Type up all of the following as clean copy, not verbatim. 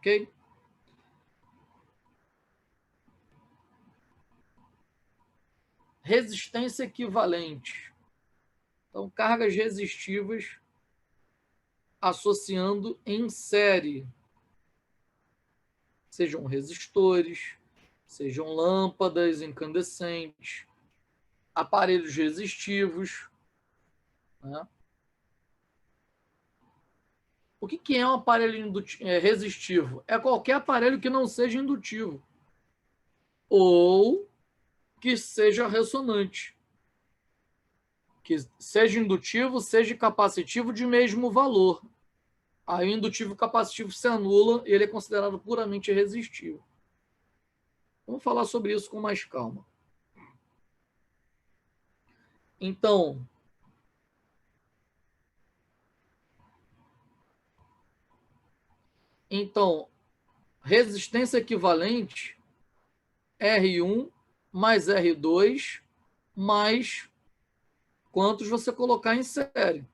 Ok? Resistência equivalente. Então, cargas resistivas associando em série. Sejam resistores, sejam lâmpadas incandescentes, aparelhos resistivos. Né? O que é um aparelho resistivo? É qualquer aparelho que não seja indutivo ou que seja ressonante. Que seja indutivo, seja capacitivo de mesmo valor. Aí o indutivo capacitivo se anula e ele é considerado puramente resistivo. Vamos falar sobre isso com mais calma. Então, resistência equivalente R1 mais R2 mais quantos você colocar em série.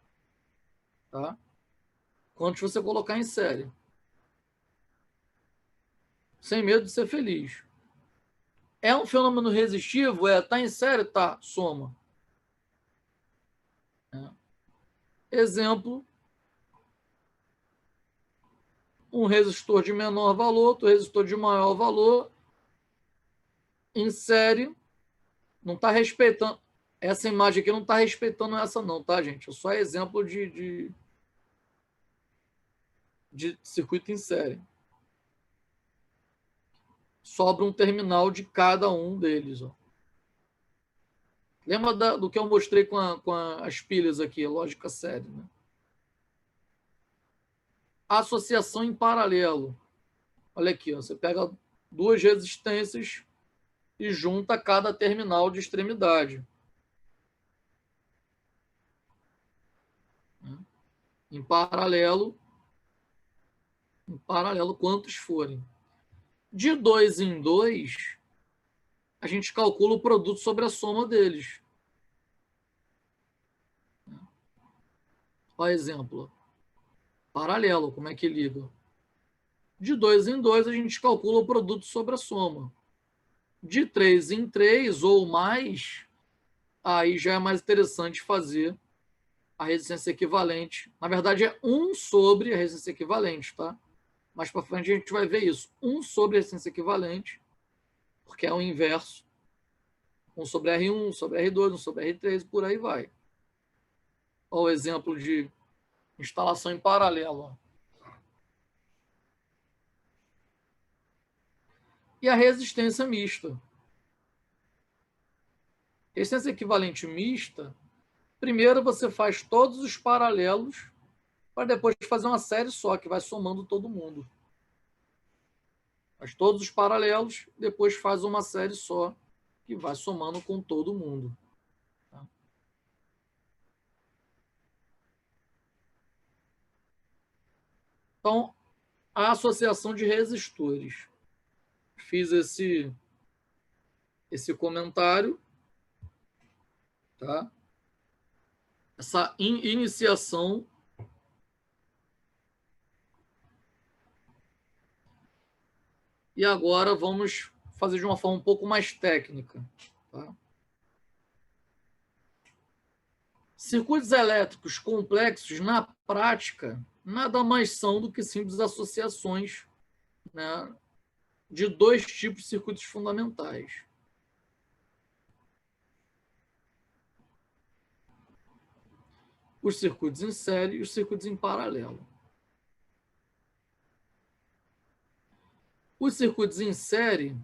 Tá? Quantos você colocar em série. Sem medo de ser feliz. É um fenômeno resistivo? Tá em série? Tá. Soma. Exemplo. Um resistor de menor valor, outro resistor de maior valor. Em série. Não está respeitando. Essa imagem aqui não está respeitando essa não, tá, gente? É só exemplo de circuito em série. Sobra um terminal de cada um deles. Ó. Lembra do que eu mostrei com as pilhas aqui, lógica série. Né? Associação em paralelo. Olha aqui, ó, você pega duas resistências e junta cada terminal de extremidade. Em paralelo, quantos forem. De 2 em 2, a gente calcula o produto sobre a soma deles. Por exemplo, paralelo, como é que liga? De 2 em 2, a gente calcula o produto sobre a soma. De 3 em 3 ou mais, aí já é mais interessante fazer a resistência equivalente. Na verdade, é 1 sobre a resistência equivalente, tá? Mais para frente a gente vai ver isso. 1 sobre a resistência equivalente, porque é o inverso. 1 sobre R1, 1 sobre R2, 1 sobre R3, por aí vai. Olha o exemplo de instalação em paralelo. E a resistência mista. Resistência equivalente mista, primeiro você faz todos os paralelos para depois fazer uma série só, que vai somando todo mundo. Faz todos os paralelos, depois faz uma série só, que vai somando com todo mundo. Tá? Então, a associação de resistores. Fiz esse comentário. Tá? Essa iniciação. E agora vamos fazer de uma forma um pouco mais técnica. Tá? Circuitos elétricos complexos, na prática, nada mais são do que simples associações, né, de dois tipos de circuitos fundamentais. Os circuitos em série e os circuitos em paralelo. Os circuitos em série,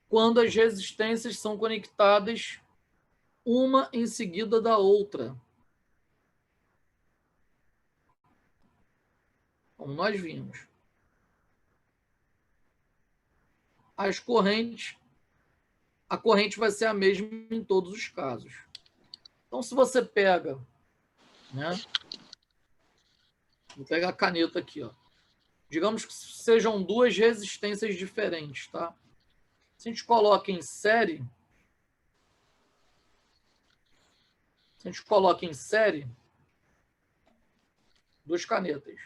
quando as resistências são conectadas uma em seguida da outra. Como nós vimos. A corrente vai ser a mesma em todos os casos. Então, se você pega, né? Vou pegar a caneta aqui, ó. Digamos que sejam duas resistências diferentes, tá? Se a gente coloca em série, duas canetas.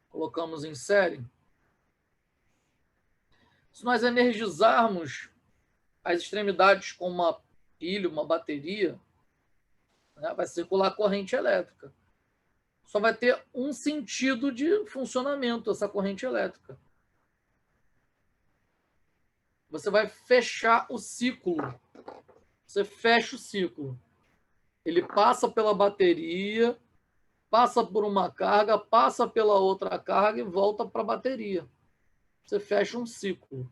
Colocamos em série. Se nós energizarmos as extremidades com uma pilha, uma bateria, né, vai circular corrente elétrica. Só vai ter um sentido de funcionamento essa corrente elétrica. Você vai fechar o ciclo. Você fecha o ciclo. Ele passa pela bateria, passa por uma carga, passa pela outra carga e volta para a bateria. Você fecha um ciclo.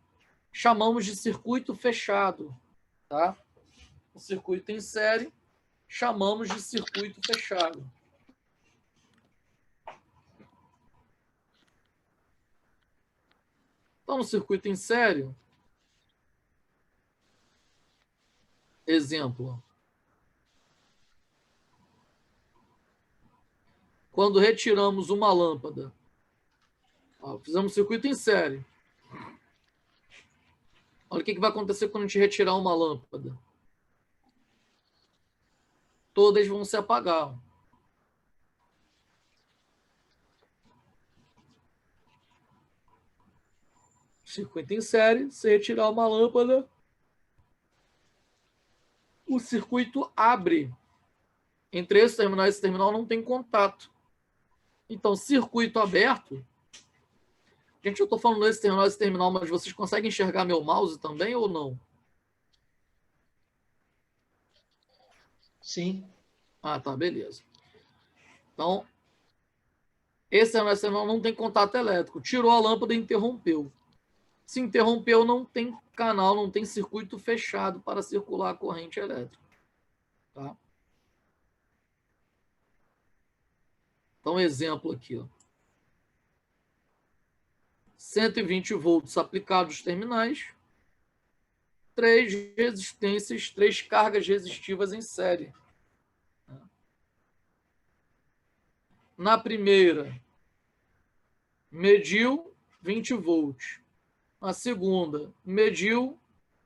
Chamamos de circuito fechado. Tá? O circuito em série, chamamos de circuito fechado. Então, no circuito em série, exemplo, quando retiramos uma lâmpada, fizemos circuito em série. Olha o que vai acontecer quando a gente retirar uma lâmpada. Todas vão se apagar. Circuito em série, se retirar uma lâmpada, o circuito abre. Entre esse terminal e esse terminal não tem contato. Então, circuito aberto. Gente, eu estou falando desse terminal e esse terminal, mas vocês conseguem enxergar meu mouse também ou não? Sim. Ah, tá, beleza. Então, esse terminal não tem contato elétrico. Tirou a lâmpada e interrompeu. Se interrompeu, não tem canal, não tem circuito fechado para circular a corrente elétrica. Tá? Então, exemplo aqui. Ó. 120 volts aplicados aos terminais. 3 resistências, 3 cargas resistivas em série. Na primeira, mediu 20 volts. Na segunda, mediu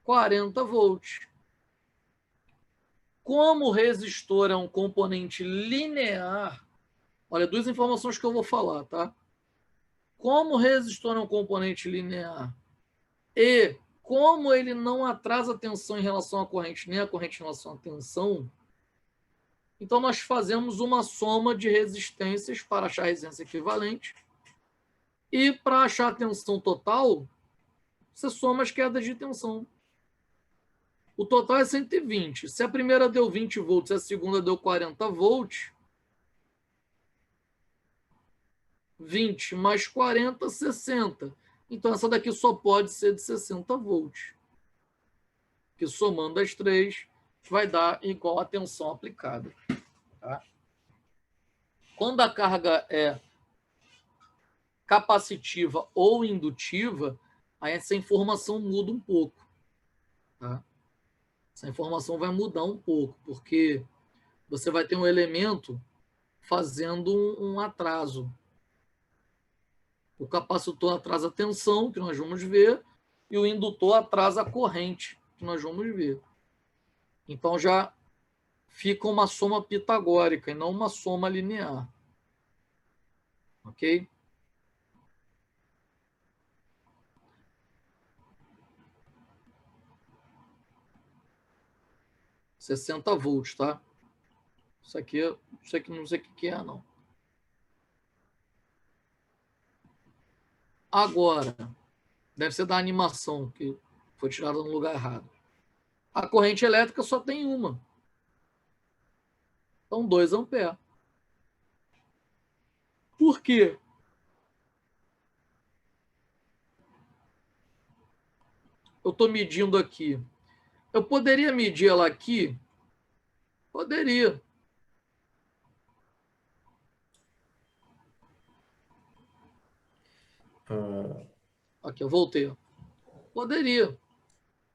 40 volts. Como o resistor é um componente linear, olha, duas informações que eu vou falar, tá? Como o resistor é um componente linear e como ele não atrasa a tensão em relação à corrente, nem a corrente em relação à tensão, então nós fazemos uma soma de resistências para achar a resistência equivalente e para achar a tensão total, você soma as quedas de tensão. O total é 120. Se a primeira deu 20 volts e a segunda deu 40 volts, 20 mais 40, 60. Então, essa daqui só pode ser de 60 volts. Que somando as três, vai dar igual a tensão aplicada. Tá? Quando a carga é capacitiva ou indutiva, aí essa informação muda um pouco. Tá? Essa informação vai mudar um pouco, porque você vai ter um elemento fazendo um atraso. O capacitor atrasa a tensão, que nós vamos ver, e o indutor atrasa a corrente, que nós vamos ver. Então já fica uma soma pitagórica e não uma soma linear. Ok? $60 volts, tá? Isso aqui não sei o que é, não. Agora, deve ser da animação, que foi tirada no lugar errado. A corrente elétrica só tem uma. Então, 2 amperes. Por quê? Eu estou medindo aqui. Eu poderia medir ela aqui? Poderia. Aqui, eu voltei. Poderia.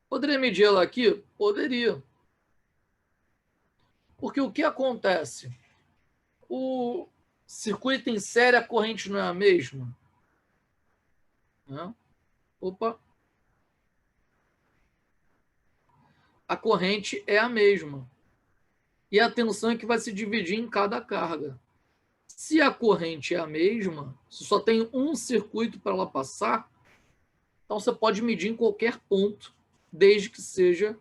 Poderia medir ela aqui? Poderia. Porque o que acontece? O circuito em série, a corrente não é a mesma? Né? Opa. A corrente é a mesma. E a tensão é que vai se dividir em cada carga. Se a corrente é a mesma, se só tem um circuito para ela passar, então você pode medir em qualquer ponto, desde que seja,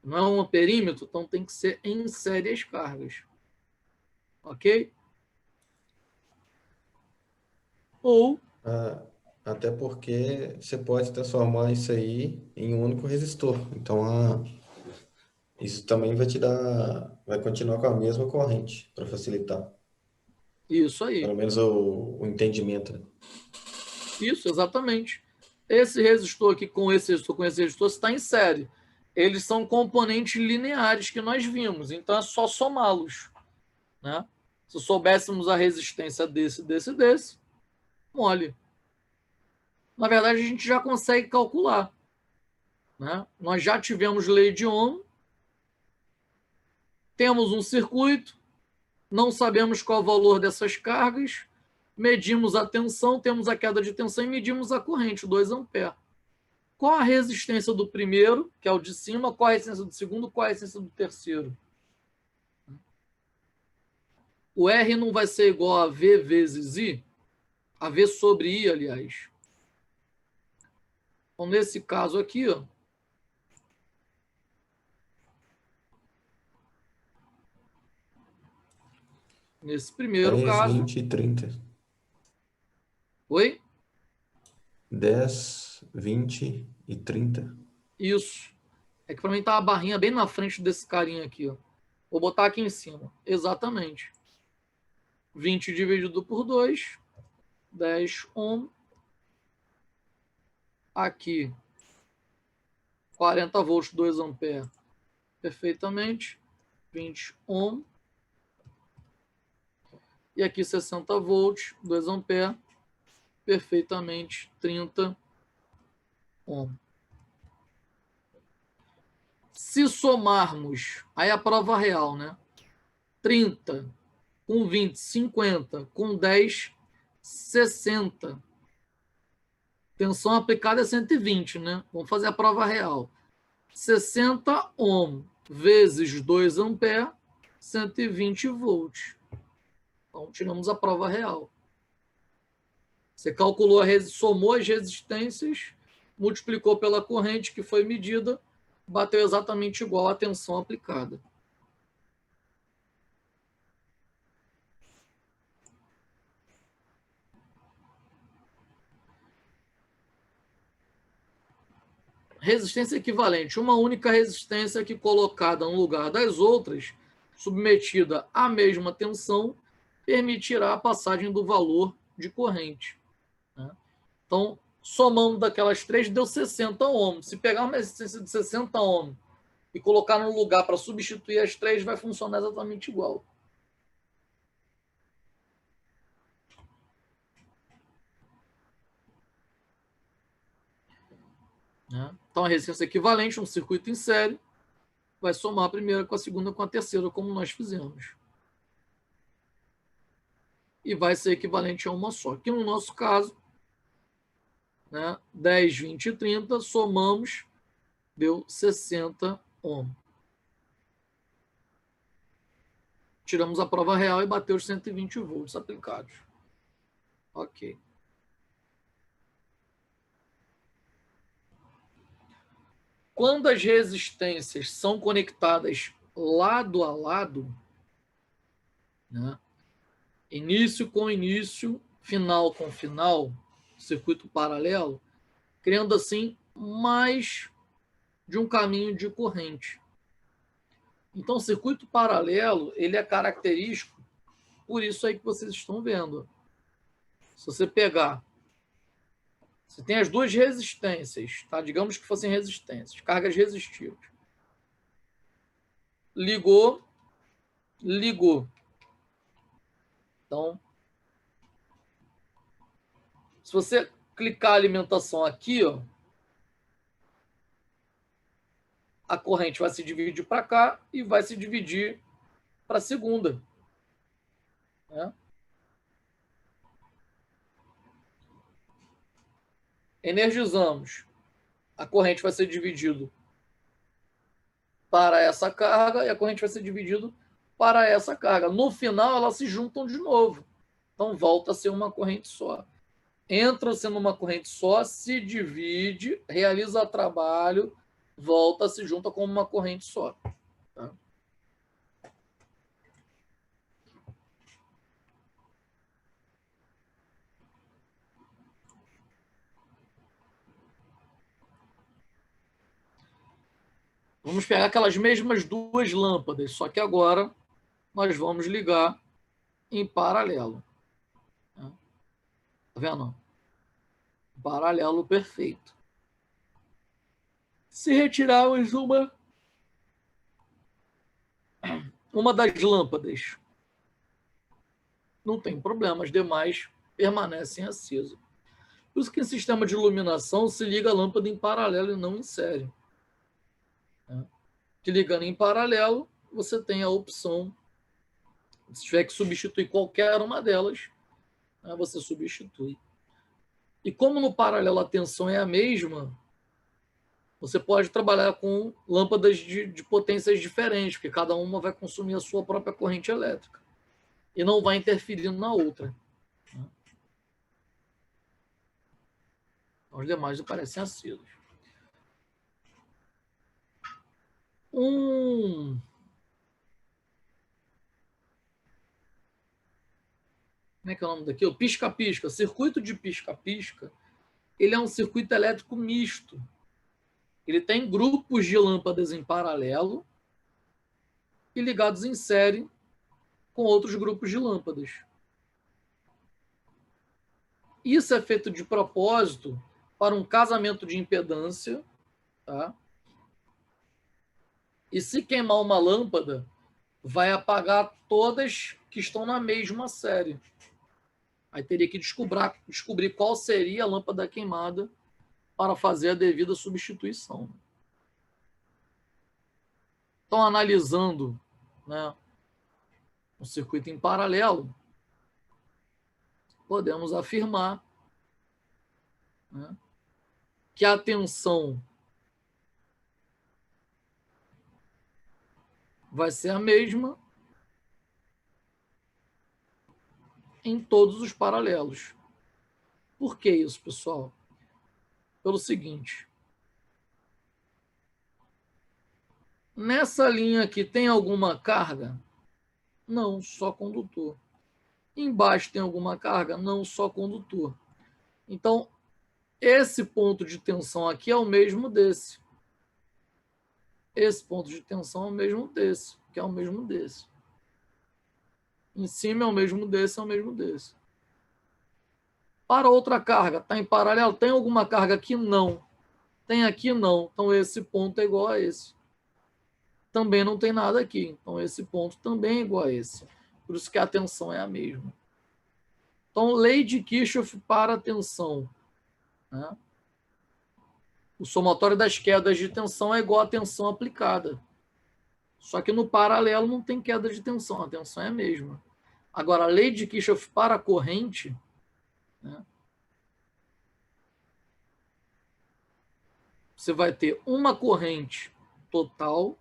não é um perímetro, então tem que ser em série as cargas. Ok? Ou, Até porque você pode transformar isso aí em um único resistor. Então, isso também vai continuar com a mesma corrente, para facilitar. isso aí. Pelo menos o entendimento, né? Isso, exatamente. Esse resistor aqui com esse resistor está em série. Eles são componentes lineares que nós vimos, então é só somá-los, né? Se soubéssemos a resistência desse, mole. Na verdade, a gente já consegue calcular, né? Nós já tivemos lei de Ohm, temos um circuito, não sabemos qual o valor dessas cargas, medimos a tensão, temos a queda de tensão e medimos a corrente, 2 amperes. Qual a resistência do primeiro, que é o de cima, qual a resistência do segundo, qual a resistência do terceiro? O R não vai ser igual a V vezes I, a V sobre I, aliás. Então, nesse caso aqui, ó, nesse primeiro 10, caso, 20 e 30. oi? 10, 20 e 30. Isso. É que para mim tá a barrinha bem na frente desse carinha aqui, ó. Vou botar aqui em cima. Exatamente. 20 dividido por 2, 10 ohm. Aqui, 40 volts, 2 amperes. Perfeitamente. 20 ohm. E aqui 60 volts, 2 amperes. Perfeitamente. 30 ohm. Se somarmos, aí a prova real, né? 30 com 20, 50, com 10, 60. Tensão aplicada é 120, né? Vamos fazer a prova real. 60 ohm vezes 2 amperes, 120 volts. Então, tiramos a prova real. Você calculou, somou as resistências, multiplicou pela corrente que foi medida, bateu exatamente igual à tensão aplicada. Resistência equivalente, uma única resistência que colocada no lugar das outras, submetida à mesma tensão, permitirá a passagem do valor de corrente, né? Então, somando daquelas três, deu 60 ohms. Se pegar uma resistência de 60 ohms e colocar no lugar para substituir as três, vai funcionar exatamente igual. Né? Então, a resistência equivalente, um circuito em série, vai somar a primeira com a segunda com a terceira, como nós fizemos. E vai ser equivalente a uma só. Aqui no nosso caso, né, 10, 20 e 30, somamos, deu 60 ohm. Tiramos a prova real e bateu os 120 volts aplicados. Ok. Quando as resistências são conectadas lado a lado, né, início com início, final com final, circuito paralelo, criando assim mais de um caminho de corrente. Então, o circuito paralelo, ele é característico por isso aí que vocês estão vendo. Se você pegar, você tem as duas resistências, tá? Digamos que fossem resistências, cargas resistivas. Ligou, ligou. Então, se você clicar a alimentação aqui, ó, a corrente vai se dividir para cá e vai se dividir para a segunda, né? Energizamos. A corrente vai ser dividida para essa carga e a corrente vai ser dividida para essa carga. No final, elas se juntam de novo. Então, volta a ser uma corrente só. Entra sendo uma corrente só, se divide, realiza trabalho, volta, se junta como uma corrente só. Tá? Vamos pegar aquelas mesmas duas lâmpadas, só que agora nós vamos ligar em paralelo. Tá vendo? Paralelo perfeito. Se retirarmos uma das lâmpadas, não tem problema, as demais permanecem acesas. Por isso que em sistema de iluminação se liga a lâmpada em paralelo e não em série. Que ligando em paralelo, você tem a opção, se tiver que substituir qualquer uma delas, você substitui. E como no paralelo a tensão é a mesma, você pode trabalhar com lâmpadas de potências diferentes, porque cada uma vai consumir a sua própria corrente elétrica e não vai interferindo na outra. Os demais parecem acesos. Como é que é o nome daqui? O pisca-pisca. Circuito de pisca-pisca, ele é um circuito elétrico misto. Ele tem grupos de lâmpadas em paralelo e ligados em série com outros grupos de lâmpadas. Isso é feito de propósito para um casamento de impedância, tá? E se queimar uma lâmpada, vai apagar todas que estão na mesma série. Aí teria que descobrir qual seria a lâmpada queimada para fazer a devida substituição. Então, analisando, né, um circuito em paralelo, podemos afirmar, né, que a tensão vai ser a mesma em todos os paralelos. Por que isso, pessoal? Pelo seguinte. Nessa linha aqui tem alguma carga? Não, só condutor. Embaixo tem alguma carga? Não, só condutor. Então, esse ponto de tensão aqui é o mesmo desse. Esse ponto de tensão é o mesmo desse, que é o mesmo desse. Em cima é o mesmo desse, é o mesmo desse. Para outra carga, está em paralelo? Tem alguma carga aqui? Não. Tem aqui? Não. Então, esse ponto é igual a esse. Também não tem nada aqui. Então, esse ponto também é igual a esse. Por isso que a tensão é a mesma. Então, lei de Kirchhoff para a tensão. Né? O somatório das quedas de tensão é igual à tensão aplicada. Só que no paralelo não tem queda de tensão. A tensão é a mesma. Agora, a lei de Kirchhoff para a corrente, né? Você vai ter uma corrente total.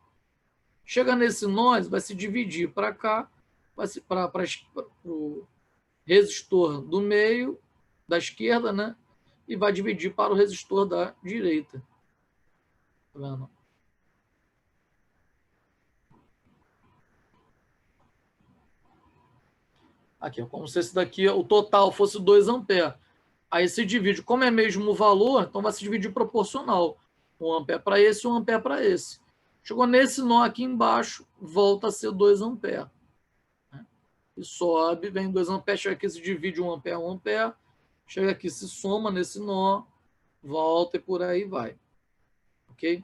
Chega nesse nó, vai se dividir para cá, vai se para o resistor do meio, da esquerda, né? E vai dividir para o resistor da direita. Tá vendo? Aqui, como se esse daqui, o total fosse 2 amperes. Aí se divide, como é mesmo o valor, então vai se dividir proporcional. 1 ampere para esse, 1 ampere para esse. Chegou nesse nó aqui embaixo, volta a ser 2 amperes. E sobe, vem 2 amperes, chega aqui, se divide 1 ampere, 1 ampere. Chega aqui, se soma nesse nó, volta e por aí vai. Ok?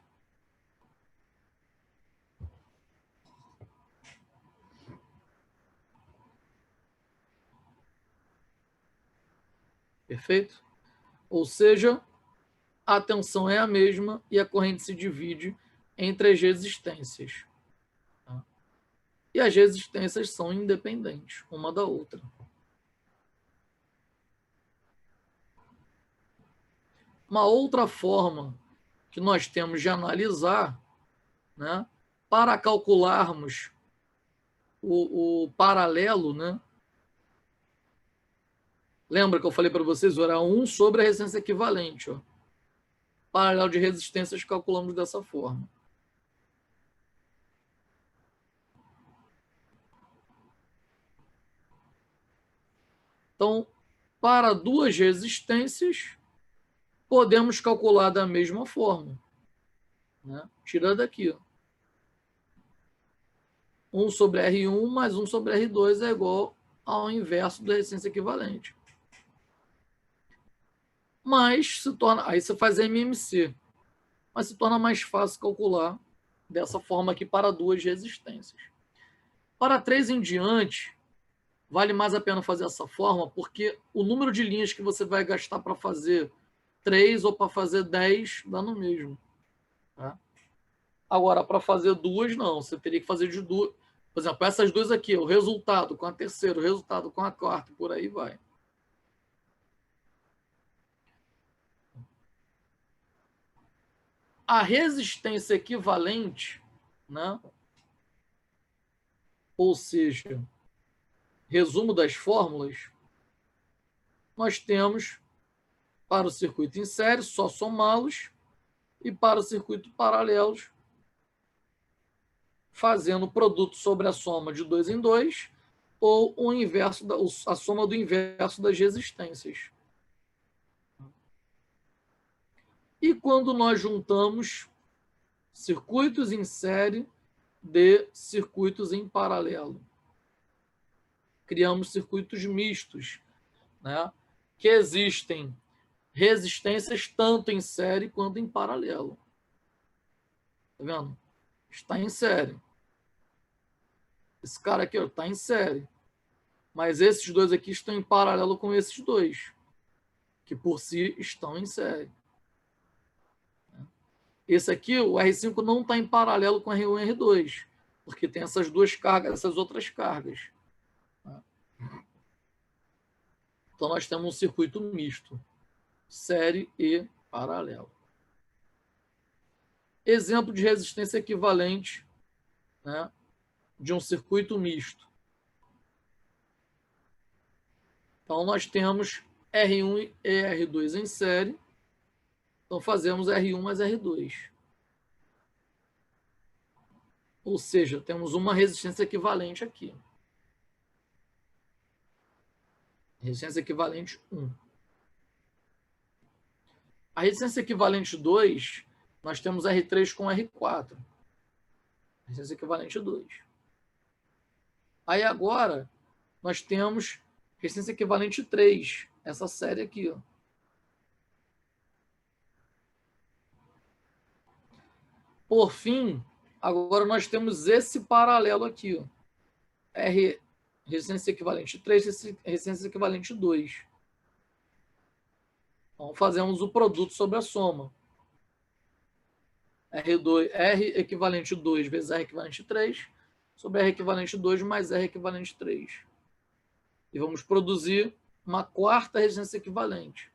Perfeito? Ou seja, a tensão é a mesma e a corrente se divide entre as resistências. Tá? E as resistências são independentes uma da outra. Uma outra forma que nós temos de analisar, né, para calcularmos o paralelo, né, Lembra que eu falei para vocês? Era 1 sobre a resistência equivalente. Ó. Paralelo de resistências calculamos dessa forma. Então, para duas resistências, podemos calcular da mesma forma. Né? Tira daqui. Ó. 1 sobre R1 mais 1 sobre R2 é igual ao inverso da resistência equivalente. Mas se torna... Aí você faz MMC. Mas se torna mais fácil calcular dessa forma aqui para duas resistências. Para 3 em diante, vale mais a pena fazer essa forma, porque o número de linhas que você vai gastar para fazer 3 ou para fazer 10 dá no mesmo. Tá? Agora, para fazer duas, não. Você teria que fazer de duas. Por exemplo, essas duas aqui, o resultado com a terceira, o resultado com a quarta, por aí vai. A resistência equivalente, né? Ou seja, resumo das fórmulas, nós temos para o circuito em série, só somá-los, e para o circuito paralelos, fazendo o produto sobre a soma de 2 em 2, ou o inverso a soma do inverso das resistências. E quando nós juntamos circuitos em série de circuitos em paralelo, criamos circuitos mistos, né? Que existem resistências tanto em série quanto em paralelo. Tá vendo? Está em série. Esse cara aqui está em série. Mas esses dois aqui estão em paralelo com esses dois, que por si estão em série. Esse aqui, o R5, não está em paralelo com R1 e R2, porque tem essas duas cargas, essas outras cargas. Então, nós temos um circuito misto, série e paralelo. Exemplo de resistência equivalente, né, de um circuito misto. Então, nós temos R1 e R2 em série. Então, fazemos R1 mais R2. Ou seja, temos uma resistência equivalente aqui. Resistência equivalente 1. A resistência equivalente 2, nós temos R3 com R4. Resistência equivalente 2. Aí agora, nós temos resistência equivalente 3. Essa série aqui. Ó. Por fim, agora nós temos esse paralelo aqui. Ó. Resistência equivalente 3, resistência equivalente 2. Então, fazemos o produto sobre a soma. R equivalente 2 vezes R equivalente 3, sobre R equivalente 2 mais R equivalente 3. E vamos produzir uma quarta resistência equivalente.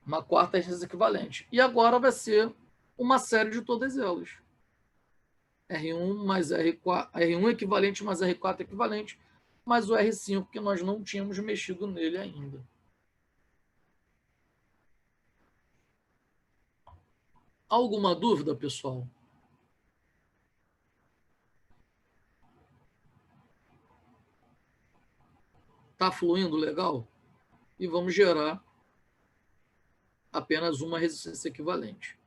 Uma quarta resistência equivalente. E agora vai ser uma série de todas elas. R1 mais R4, R1 equivalente mais R4 equivalente, mais o R5, que nós não tínhamos mexido nele ainda. Alguma dúvida, pessoal? Está fluindo legal? E vamos gerar apenas uma resistência equivalente.